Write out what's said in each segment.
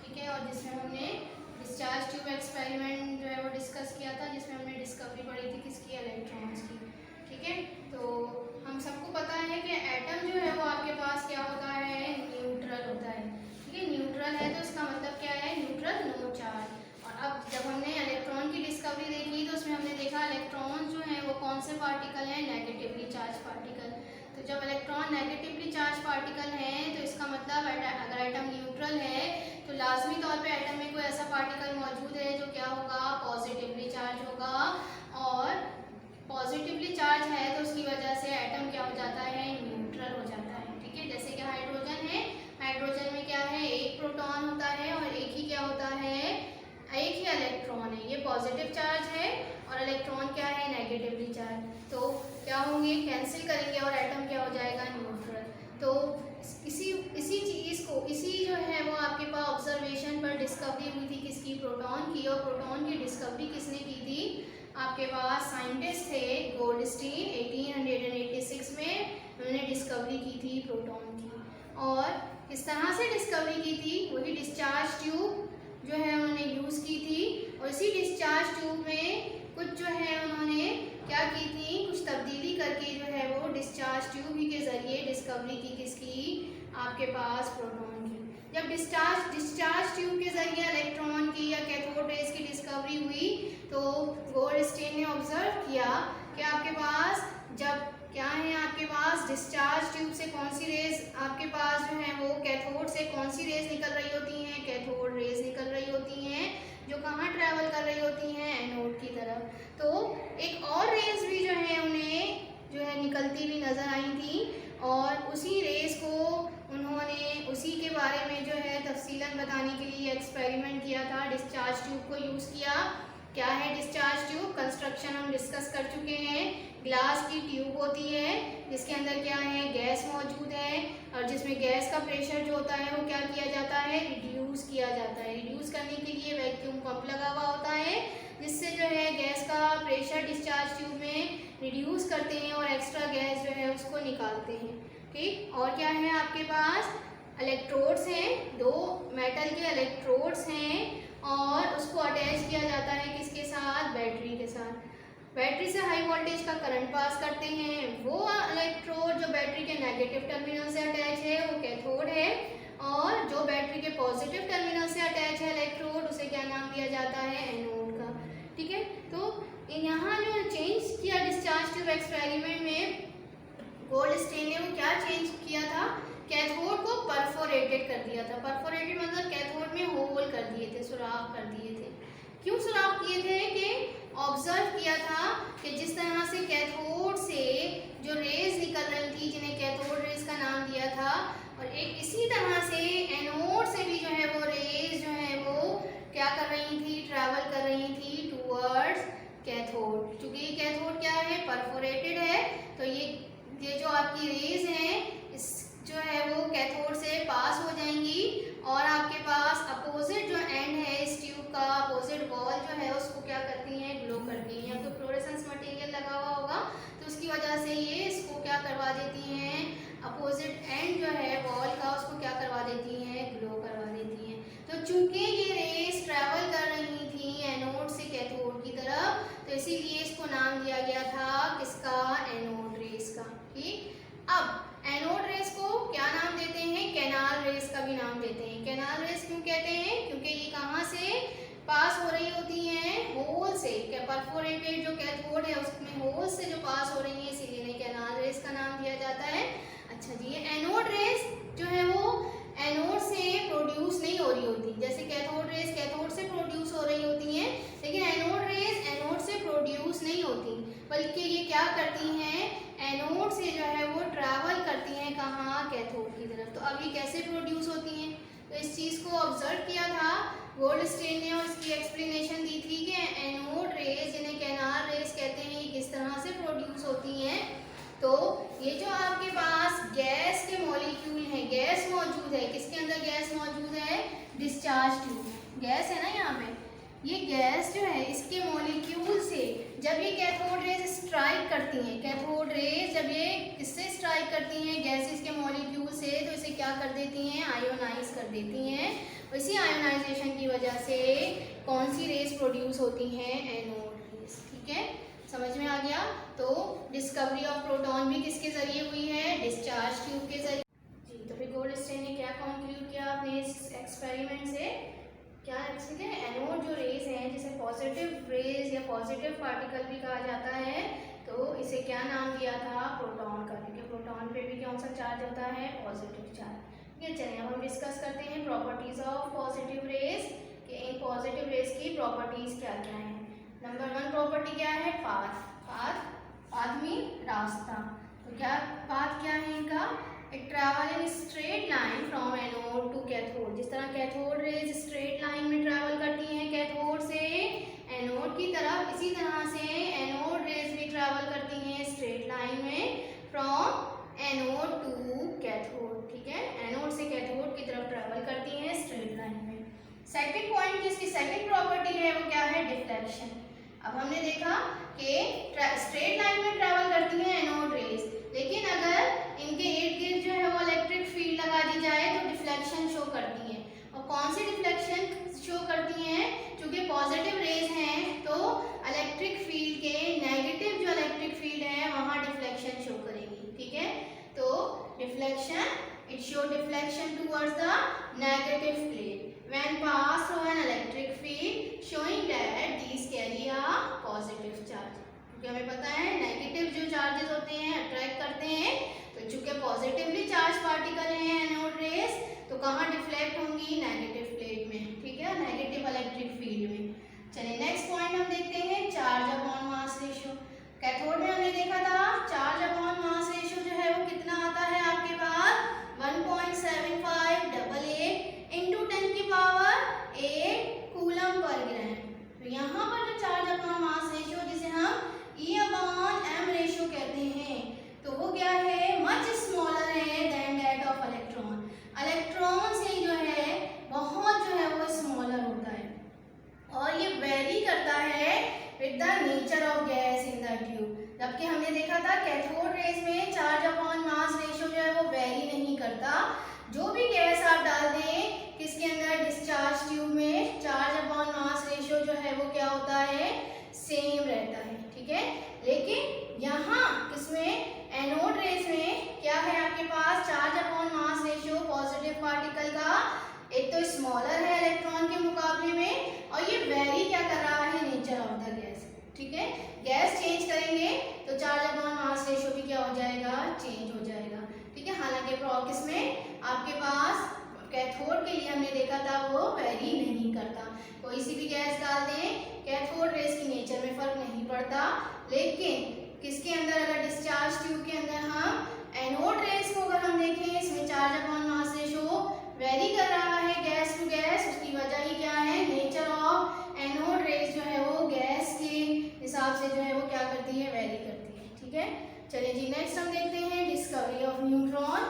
ठीक है, और जिसमें हमने डिस्चार्ज ट्यूब एक्सपेरिमेंट जो है वो डिस्कस किया था, जिसमें हमने डिस्कवरी पढ़ी थी किसकी, इलेक्ट्रॉन्स की। ठीक है, तो हम सबको पता है कि एटम जो है वो आपके पास क्या होता है, न्यूट्रल होता है। ठीक है, न्यूट्रल है तो इसका मतलब क्या है, न्यूट्रल, नो चार्ज। और अब जब हमने इलेक्ट्रॉन की डिस्कवरी देखी तो उसमें हमने देखा इलेक्ट्रॉन जो है वो कौन से पार्टिकल हैं, नेगेटिवली चार्ज पार्टिकल। तो जब इलेक्ट्रॉन नेगेटिवली चार्ज पार्टिकल हैं तो इसका मतलब अगर एटम न्यूट्रल है तो लाजमी तौर पे एटम में कोई ऐसा पार्टिकल मौजूद है जो क्या होगा, पॉजिटिवली चार्ज होगा। और पॉजिटिवली चार्ज है तो उसकी वजह से एटम क्या हो जाता है, न्यूट्रल हो जाता है। ठीक है, जैसे कि हाइड्रोजन है, हाइड्रोजन में क्या है, एक प्रोटॉन होता है और एक ही क्या होता है, एक ही इलेक्ट्रॉन है। ये पॉजिटिव चार्ज है और इलेक्ट्रॉन क्या है, नेगेटिवली चार्ज। तो क्या होंगे, कैंसिल करेंगे और एटम क्या हो जाएगा, न्यूट्रल। तो इसी चीज़ को, इसी जो है वो आपके पास ऑब्जर्वेशन पर डिस्कवरी हुई थी किसकी, प्रोटॉन की। और प्रोटॉन की डिस्कवरी किसने की थी, आपके पास साइंटिस्ट थे गोल्डस्टीन, 1886 में उन्होंने डिस्कवरी की थी प्रोटॉन की। और किस तरह से डिस्कवरी की थी, वही डिस्चार्ज ट्यूब जो है उन्होंने यूज़ की थी। और इसी डिस्चार्ज ट्यूब में कुछ जो है उन्होंने क्या की थी, कुछ तब्दीली करके जो है वो डिस्चार्ज ट्यूब ही के ज़रिए डिस्कवरी की किसकी, आपके पास प्रोटॉन की। जब डिस्चार्ज ट्यूब के ज़रिए इलेक्ट्रॉन की या कैथोड रेज की डिस्कवरी हुई तो गोल्डस्टीन ने ऑब्जर्व किया कि आपके पास जब क्या है, आपके पास डिस्चार्ज ट्यूब से कौन सी रेज, आपके पास जो है वो कैथोड से कौन सी रेज निकल रही होती हैं, कैथोड रेज निकल रही होती हैं, जो कहाँ ट्रैवल कर रही होती हैं, एनोड की तरफ। तो एक और रेज भी जो है उन्हें जो है निकलती हुई नज़र आई थी और उसी रेज को उन्होंने उसी के बारे में जो है तफसीलन बताने के लिए एक्सपेरिमेंट किया था, डिस्चार्ज ट्यूब को यूज़ किया। क्या है डिस्चार्ज ट्यूब, कंस्ट्रक्शन हम डिस्कस कर चुके हैं। ग्लास की ट्यूब होती है जिसके अंदर क्या है, गैस मौजूद है और जिसमें गैस का प्रेशर जो होता है वो क्या किया जाता है, रिड्यूस किया जाता है। रिड्यूस करने के लिए वैक्यूम पंप लगा हुआ होता है जिससे जो है गैस का प्रेशर डिस्चार्ज ट्यूब में रिड्यूस करते हैं और एक्स्ट्रा गैस जो है उसको निकालते हैं। ठीक, और क्या है आपके पास, इलेक्ट्रोड्स हैं, दो मेटल के इलेक्ट्रोड्स हैं और उसको अटैच किया जाता है किसके साथ, बैटरी के साथ। बैटरी से हाई वोल्टेज का करंट पास करते हैं। वो इलेक्ट्रोड जो बैटरी के नेगेटिव टर्मिनल से अटैच है वो कैथोड है और जो बैटरी के पॉजिटिव टर्मिनल से अटैच है इलेक्ट्रोड उसे क्या नाम दिया जाता है, एनोड का। ठीक है, तो यहाँ जो चेंज किया डिस्चार्ज ट्यूब एक्सपेरिमेंट में गोल्डस्टीन ने, वो क्या चेंज किया था, कैथोड को परफोरेटेड कर दिया था। परफोरेटेड मतलब कैथोड में होल कर दिए थे, सुराख कर दिए थे। क्यों सुराख किए थे कि ऑब्जर्व किया था कि जिस तरह से कैथोड से जो रेज निकल रही थी जिन्हें कैथोड रेज का नाम दिया था, और एक इसी तरह से एनोड से भी जो है वो रेज जो है वो क्या कर रही थी, ट्रैवल कर रही थी टूवर्ड्स कैथोड। चूँकि कैथोड क्या है, परफोरेटेड है, तो ये जो आपकी रेज हैं इस जो है वो कैथोड से पास हो जाएंगी और आपके पास अपोजिट जो एंड है इस ट्यूब का, अपोजिट वॉल जो है उसको क्या करती हैं, ग्लो करती हैं। या तो फ्लोरेसेंस मटेरियल लगा हुआ होगा तो उसकी वजह से ये इसको क्या करवा देती हैं, अपोजिट एंड जो है वॉल का उसको क्या करवा देती हैं, ग्लो करवा देती हैं। तो चूंकि ये रेस ट्रैवल कर रही थी एनोड से कैथोड की तरफ तो इसीलिए इसको नाम दिया गया था किसका, एनोड रेस का। ठीक, अब एनोड रेस को क्या नाम देते हैं, कैनाल रेस का भी नाम देते हैं। कैनाल रेस क्यों कहते हैं, क्योंकि ये कहाँ से पास हो रही होती हैं, होल से। परफोरेटेड जो कैथोड है उसमें होल से जो पास हो रही है इसीलिए इन्हें कैनाल रेस का नाम दिया जाता है। अच्छा जी, ये एनोड रेस जो है वो एनोड से प्रोड्यूस नहीं हो रही होती, जैसे कैथोड रेस कैथोड से प्रोड्यूस हो रही होती हैं, लेकिन एनोड रेस एनोड से प्रोड्यूस नहीं होती, बल्कि ये क्या करती हैं, एनोड से जो है वो ट्रैवल करती हैं कहाँ, कैथोड की तरफ। तो अब ये कैसे प्रोड्यूस होती हैं, तो इस चीज़ को ऑब्जर्व किया था गोल्डस्टीन ने और इसकी एक्सप्लेनेशन दी थी कि एनोड रेस जिन्हें कैनाल रेस कहते हैं ये किस तरह से प्रोड्यूस होती हैं। तो ये जो आपके पास गैस के मॉलिक्यूल हैं, गैस मौजूद है, किसके अंदर गैस मौजूद है, डिस्चार्ज ट्यूब में गैस है ना, यहाँ पे ये गैस जो है इसके मॉलिक्यूल से जब ये कैथोड रेज स्ट्राइक करती हैं, कैथोड रेज जब ये किससे स्ट्राइक करती हैं, गैसेस के मॉलिक्यूल से, तो इसे क्या कर देती हैं, आयोनाइज कर देती हैं। इसी आयोनाइजेशन की वजह से कौन सी रेस प्रोड्यूस होती हैं, एनोड रेस। ठीक है, समझ में आ गया। तो डिस्कवरी ऑफ प्रोटॉन भी किसके जरिए हुई है, डिस्चार्ज ट्यूब के जरिए जी। तो फिर गोल्डस्टेन ने क्या कंक्लूड किया अपने इस एक्सपेरिमेंट से, क्या है, एनोड जो रेस हैं जिसे पॉजिटिव रेस या पॉजिटिव पार्टिकल भी कहा जाता है, तो इसे क्या नाम दिया था, प्रोटॉन का, क्योंकि प्रोटॉन पे भी कौन सा चार्ज होता है, पॉजिटिव चार्ज। ठीक है, चलिए अब हम डिस्कस करते हैं प्रॉपर्टीज ऑफ पॉजिटिव रेस कि इन पॉजिटिव रेस की प्रॉपर्टीज क्या क्या हैं। नंबर 1 प्रॉपर्टी क्या है, पाथ। पाथ मीन रास्ता। तो क्या पाथ क्या है इनका, it travel in straight line from anode to cathode. जिस तरह कैथोड रेज स्ट्रेट लाइन में ट्रैवल करती हैं कैथोड से एनोड की तरफ, इसी तरह से एनोड रेज भी ट्रैवल करती हैं स्ट्रेट लाइन में फ्रॉम एनोड टू कैथोड। ठीक है, एनोड से कैथोड की तरफ ट्रैवल करती हैं स्ट्रेट लाइन में। सेकंड पॉइंट जिसकी सेकंड प्रॉपर्टी है वो क्या है, डिफ्लेक्शन। अब हमने देखा कि स्ट्रेट लाइन में ट्रैवल करती हैं एनोड रेज, लेकिन अगर इनके इर्द गिर्द जो है वो इलेक्ट्रिक फील्ड लगा दी जाए तो डिफ्लेक्शन शो करती है। और कौन सी डिफ्लेक्शन शो करती हैं, क्योंकि पॉजिटिव रेज हैं तो इलेक्ट्रिक फील्ड के नेगेटिव जो इलेक्ट्रिक फील्ड है वहां डिफ्लेक्शन शो करेगी। ठीक है, तो deflection, it show deflection towards the negative plane when pass through an electric field showing that these carry a positive charge। क्योंकि हमें पता है नेगेटिव जो चार्जेस होते हैं अट्रैक्ट करते हैं, तो चूंकि पॉजिटिवली चार्ज पार्टिकल हैं एनोड रेस, तो कहाँ डिफ्लेक्ट होंगी, नेगेटिव प्लेट में। ठीक है, नेगेटिव इलेक्ट्रिक फील्ड में। चलिए नेक्स्ट पॉइंट हम देखते हैं, charge upon mass ratio. Cathode में हमने देखा था चार्ज अपॉन मास रेशियो जो है वो कितना आता है आपके पास, 1.7588 इंटू 10 की पावर 8 कूलम पर ग्राम। तो यहाँ पर जो चार्ज अपॉन मास रेशियो जिसे हम E अपॉन m रेशियो कहते हैं, तो वो क्या है, मच स्मॉलर है than that of electron. Electron से जो है बहुत जो है वो स्मॉलर होता है, और ये वेरी करता है with the nature of gas in the tube. जबकि हमने देखा था कैथोड रेज में चार्ज अपॉन मास रेशियो जो है वो वेरी नहीं करता। जो भी गैस आप डाल दें किसके अंदर, डिस्चार्ज ट्यूब में, चार्ज अपॉन मास रेशियो जो है वो क्या होता है, सेम रहता है। ठीक है, लेकिन यहाँ किसमें, एनोड रेज में क्या है आपके पास, charge upon mass ratio positive particle का एक तो स्मॉलर है इलेक्ट्रॉन के मुकाबले में, और ये वेरी क्या कर रहा है, नेचर ऑफ द गैस। ठीक है, गैस चेंज करेंगे तो चार्ज अपॉन मास रेशियो भी क्या हो जाएगा, चेंज हो जाएगा। ठीक है, हालांकि प्रॉकिस में आपके पास कैथोड के लिए हमने देखा था वो वेरी नहीं करता। कोई सी भी गैस डाल दें कैथोड रेस की नेचर में फर्क नहीं पड़ता, लेकिन किसके अंदर, अगर डिस्चार्ज ट्यूब के अंदर हम एनोड रेस को अगर हम देखें, इसमें charge upon mass ratio very कर रहा है गैस टू गैस। उसकी वजह ही क्या है, नेचर ऑफ एनोड रेस जो है वो गैस के हिसाब से जो है वो क्या करती है, वेरी करती है। ठीक है, चलिए जी नेक्स्ट हम देखते हैं discovery of neutron.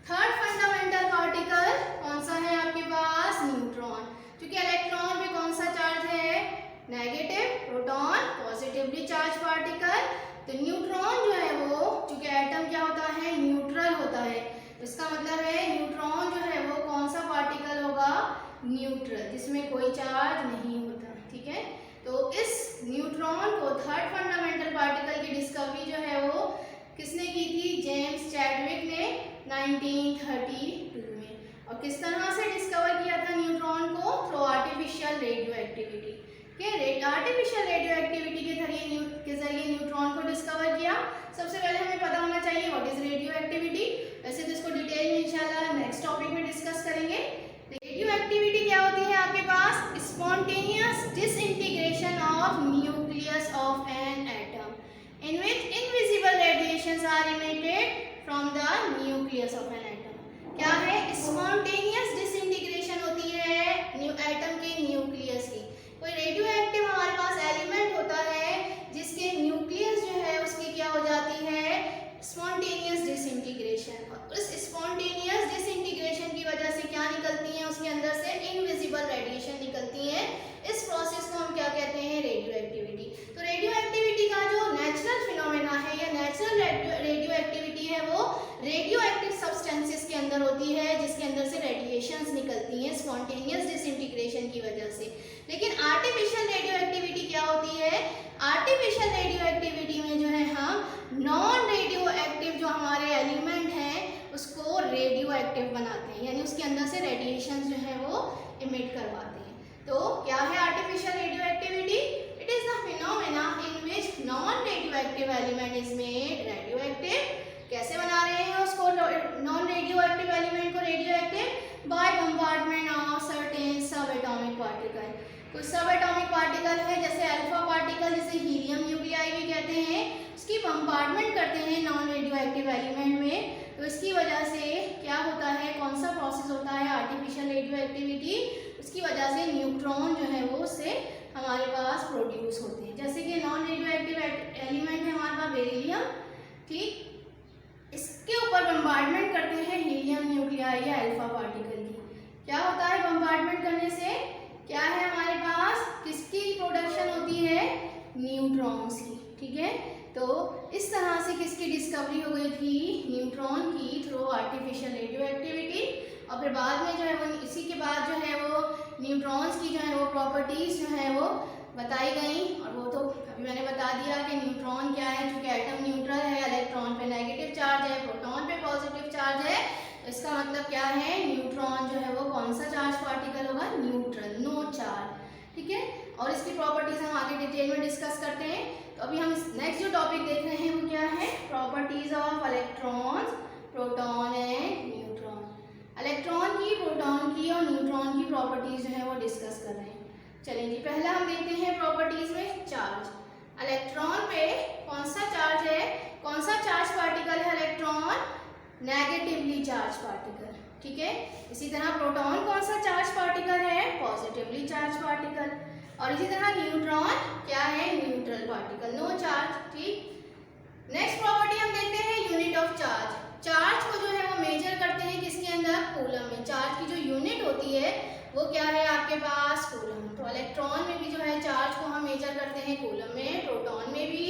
Third fundamental particle कौन सा है आपके पास, न्यूट्रॉन। क्योंकि इलेक्ट्रॉन पे कौन सा चार्ज है, negative, proton positively charge particle. तो न्यूट्रॉन जो है वो, क्योंकि एटम क्या होता है, न्यूट्रल होता है, तो इसका मतलब है न्यूट्रॉन जो है वो कौन सा पार्टिकल होगा, न्यूट्रल, जिसमें कोई चार्ज नहीं होता। ठीक है, तो इस न्यूट्रॉन को थर्ड फंडामेंटल पार्टिकल की डिस्कवरी जो है वो किसने की थी, जेम्स चैडविक ने 1932 में। और किस तरह से डिस्कवर किया था न्यूट्रॉन को, through artificial radio activity. Artificial radio activity के जरिए न्यूट्रॉन को डिस्कवर किया। सबसे पहले हमें पता होना चाहिए व्हाट इज रेडियो एक्टिविटी। वैसे तो इसको डिटेल में इंशाल्लाह नेक्स्ट टॉपिक में डिस्कस करेंगे। रेडियो एक्टिविटी क्या होती है आपके पास, spontaneous disintegration of nucleus of an atom in which invisible radiations are emitted from the nucleus of an atom। क्या है, स्पॉन्टेनियस डिसइंटीग्रेशन होती है एटम के न्यूक्लियस की। कोई रेडियो एक्टिव हमारे पास एलिमेंट होता है जिसके न्यूक्लियस जो है उसकी क्या हो जाती है, स्पॉन्टेनियस डिसइंटीग्रेशन। और उस स्पॉन्टेनियस डिसइंटीग्रेशन की वजह से क्या निकलती है, उसके अंदर से इनविजिबल रेडिएशन निकलती है। इस प्रोसेस को हम क्या कहते हैं, रेडियो एक्टिविटी। तो रेडियो एक्टिविटी का जो नेचुरल फिनोमेना है या नेचुरल रेडियो एक्टिविटी है वो रेडियो एक्टिव सब्सटेंसेस के अंदर होती है, जिसके अंदर से रेडिएशंस निकलती वजह से। लेकिन आर्टिफिशियल रेडियो एक्टिविटी क्या होती है? आर्टिफिशियल रेडियो एक्टिविटी में जो है हम नॉन रेडियो एक्टिव जो हमारे एलिमेंट हैं उसको रेडियो एक्टिव बनाते हैं, यानी उसके अंदर से रेडिएशन जो है वो इमिट करवाते हैं। तो क्या है artificial radioactivity? It is the phenomena in which non radioactive element is made radioactive. कैसे बना रहे हैं उसको, नॉन रेडियो एक्टिव एलिमेंट को radioactive? By bombardment of certain subatomic particle. कुछ सब एटॉमिक पार्टिकल है जैसे alpha particle, जिसे हीलियम न्यूक्लियाई भी कहते हैं, उसकी बम्बार्डमेंट करते हैं नॉन रेडियो एक्टिव एलिमेंट में। तो इसकी वजह से क्या होता है, कौन सा प्रोसेस होता है आर्टिफिशियल रेडियो एक्टिविटी? उसकी वजह से न्यूट्रॉन जो है वो उससे हमारे पास प्रोड्यूस होते हैं। जैसे कि नॉन रेडियो एक्टिव एलिमेंट है हमारे पास बेरिलियम, ठीक, इसके ऊपर बम्बार्डमेंट करते हैं हीलियम न्यूक्लियाई या अल्फा पार्टिकल की। क्या होता है बम्बार्डमेंट करने से? क्या है हमारे पास, किसकी प्रोडक्शन होती है? न्यूट्रॉन्स की, ठीक है। तो इस तरह से किसकी डिस्कवरी हो गई थी? न्यूट्रॉन की, थ्रू आर्टिफिशियल रेडियो एक्टिविटी। और फिर बाद में जो है वो, इसी के बाद जो है वो न्यूट्रॉन्स की जो है वो प्रॉपर्टीज जो है वो बताई गई। और वो तो अभी मैंने बता दिया कि न्यूट्रॉन क्या है, चूँकि एटम न्यूट्रल है, इलेक्ट्रॉन पे नेगेटिव चार्ज है, प्रोटॉन पे पॉजिटिव चार्ज है, तो इसका मतलब क्या है, न्यूट्रॉन जो है वो कौन सा चार्ज पार्टिकल होगा? न्यूट्रल, नो चार्ज, ठीक है। और इसकी प्रॉपर्टीज हम आगे डिटेल में डिस्कस करते हैं। तो अभी हम नेक्स्ट जो टॉपिक देख रहे हैं वो क्या है? Properties of electrons, proton and neutron. Electron की, प्रोटॉन की और न्यूट्रॉन की प्रॉपर्टीज जो है वो डिस्कस कर रहे हैं। चलिए जी, पहला हम देखते हैं प्रॉपर्टीज में चार्ज। इलेक्ट्रॉन पे कौन सा चार्ज है, कौन सा चार्ज पार्टिकल है इलेक्ट्रॉन? नेगेटिवली चार्ज पार्टिकल, ठीक है। इसी तरह प्रोटॉन कौन सा चार्ज पार्टिकल है? Positively charge particle. और इसी तरह न्यूट्रॉन क्या है? न्यूट्रल पार्टिकल, नो चार्ज, ठीक। नेक्स्ट प्रॉपर्टी हम देखते हैं यूनिट ऑफ चार्ज। चार्ज को जो है वो मेजर करते हैं किसके अंदर? कूलम में। चार्ज की जो यूनिट होती है वो क्या है आपके पास? कूलम। तो इलेक्ट्रॉन में भी जो है चार्ज को हम मेजर करते हैं कूलम में, प्रोटॉन में भी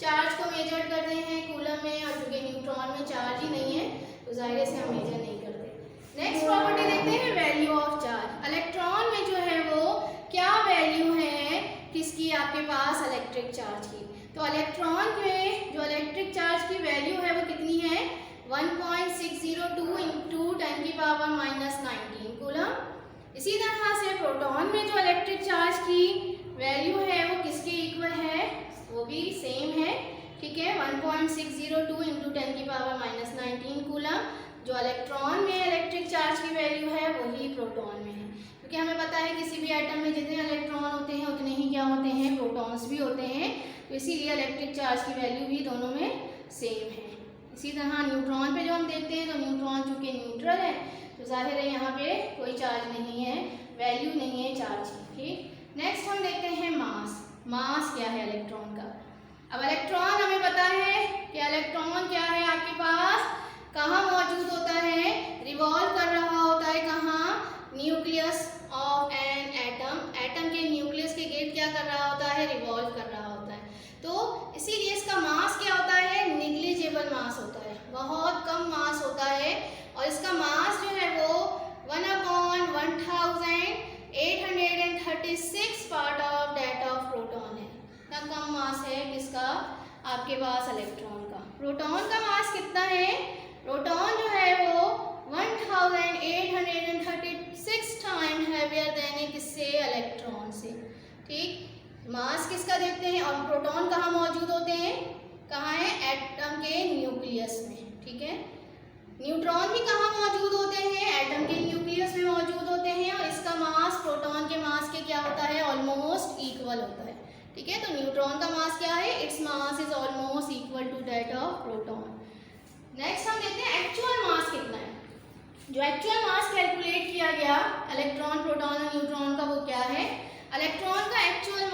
चार्ज को मेजर करते हैं कूलम में, और चूंकि न्यूट्रॉन में चार्ज ही नहीं है तो जाहिर से हम मेजर नहीं करते। नेक्स्ट प्रॉपर्टी देखते हैं वैल्यू ऑफ चार्ज। इलेक्ट्रॉन में जो है वो क्या वैल्यू है किसकी? आपके पास इलेक्ट्रिक चार्ज की। तो इलेक्ट्रॉन में जो इलेक्ट्रिक चार्ज की वैल्यू है वो कितनी है? 1.602 इंटू 10⁻⁻19 कूलम। इसी तरह से प्रोटॉन में जो इलेक्ट्रिक चार्ज की वैल्यू है वो किसके इक्वल है? वो भी सेम है, ठीक है, 1.602 इंटू 10⁻⁻19 कूलम। जो इलेक्ट्रॉन में इलेक्ट्रिक चार्ज की वैल्यू है वही प्रोटॉन में है, क्योंकि हमें पता है किसी भी एटम में जितने इलेक्ट्रॉन होते हैं उतने ही क्या होते हैं? प्रोटॉन्स भी होते हैं। तो इसीलिए इलेक्ट्रिक चार्ज की वैल्यू भी दोनों में सेम है। इसी तरह न्यूट्रॉन पे जो हम देखते हैं तो न्यूट्रॉन चूँकि न्यूट्रल है तो जाहिर है यहाँ पे कोई चार्ज नहीं है, वैल्यू नहीं है चार्ज की, ठीक। नेक्स्ट हम देखते हैं मास। मास क्या है इलेक्ट्रॉन का? अब इलेक्ट्रॉन हमें पता है कि इलेक्ट्रॉन क्या है आपके पास, कहाँ मौजूद होता है? रिवॉल्व कर रहा होता है कहाँ? Nucleus of an atom. Atom के न्यूक्लियस के गेट क्या कर रहा होता है? रिवॉल्व कर रहा होता है। तो इसीलिए इसका मास क्या होता है? निग्लिजिबल मास होता है, बहुत कम मास होता है। और इसका मास जो है वो 1/1836 part of that of proton है। इतना कम मास है किसका? आपके पास इलेक्ट्रॉन का। प्रोटॉन का मास कितना है? प्रोटॉन जो है वो 1836 टाइम हैवियर देन किससे? इलेक्ट्रॉन से, ठीक। मास किसका देखते हैं? और प्रोटॉन कहाँ मौजूद होते हैं? कहाँ है? एटम के न्यूक्लियस में, ठीक है। न्यूट्रॉन भी कहाँ मौजूद होते हैं? एटम के न्यूक्लियस में मौजूद होते हैं। और इसका मास प्रोटॉन के मास के क्या होता है? ऑलमोस्ट इक्वल होता है, ठीक है। तो न्यूट्रॉन का मास क्या है? Its mass is almost equal to that of proton. Next हम देखते हैं एक्चुअल मास कितना है। जो एक्चुअल मास कैलकुलेट किया गया इलेक्ट्रॉन, प्रोटॉन और न्यूट्रॉन का वो क्या है? इलेक्ट्रॉन का एक्चुअल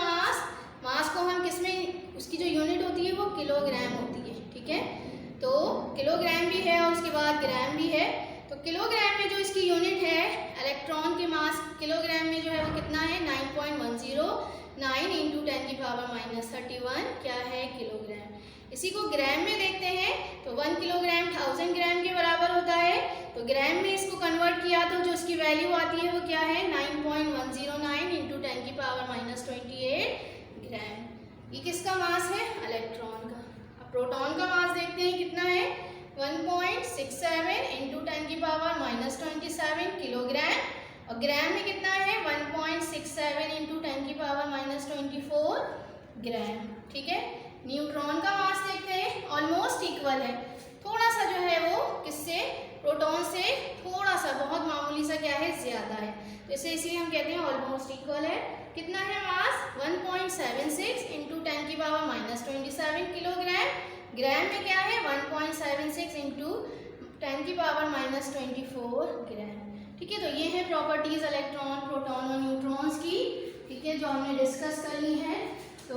मास को हम किसमें, उसकी जो यूनिट होती है वो किलोग्राम होती है, ठीक है। तो किलोग्राम भी है और उसके बाद ग्राम भी है। तो किलोग्राम में जो इसकी यूनिट है इलेक्ट्रॉन के मास, किलोग्राम में जो है वो कितना है? 9.109 इंटू 10⁻⁻31 क्या है? किलोग्राम। इसी को ग्राम में देखते हैं तो 1 किलोग्राम 1000 ग्राम के बराबर होता है। तो ग्राम में इसको कन्वर्ट किया तो जो इसकी वैल्यू आती है वो क्या है? 9.109 24 ग्राम। ठीक है, न्यूट्रॉन का मास देखते हैं, ऑलमोस्ट इक्वल है, थोड़ा सा जो है वो किससे, प्रोटॉन से थोड़ा सा, बहुत मामूली सा क्या है, ज्यादा है, तो इसे इसलिए हम कहते हैं ऑलमोस्ट इक्वल है। कितना है मास, 1.76 इंटू 10⁻⁻27 किलोग्राम। ग्राम में क्या है, 1.76 इंटू 10⁻⁻24 ग्राम। ठीक है, तो ये है प्रॉपर्टीज इलेक्ट्रॉन, प्रोटॉन और न्यूट्रॉन्स की। ठीक है, जो हमने डिस्कस करनी है। तो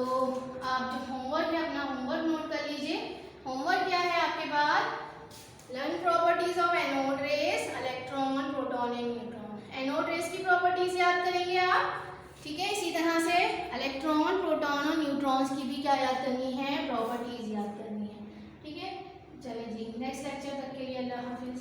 आप जो होमवर्क है अपना होमवर्क नोट कर लीजिए। होमवर्क क्या है आपके पास, learn properties of anode rays, electron, proton and neutron. Anode rays की प्रॉपर्टीज याद करेंगे आप। ठीक है, इसी तरह से इलेक्ट्रॉन, प्रोटॉन और न्यूट्रॉन्स की भी क्या याद करनी है, प्रॉपर्टीज याद करनी है। ठीक है, चलिए जी, नेक्स्ट लेक्चर तक के लिए अल्लाह हाफिज।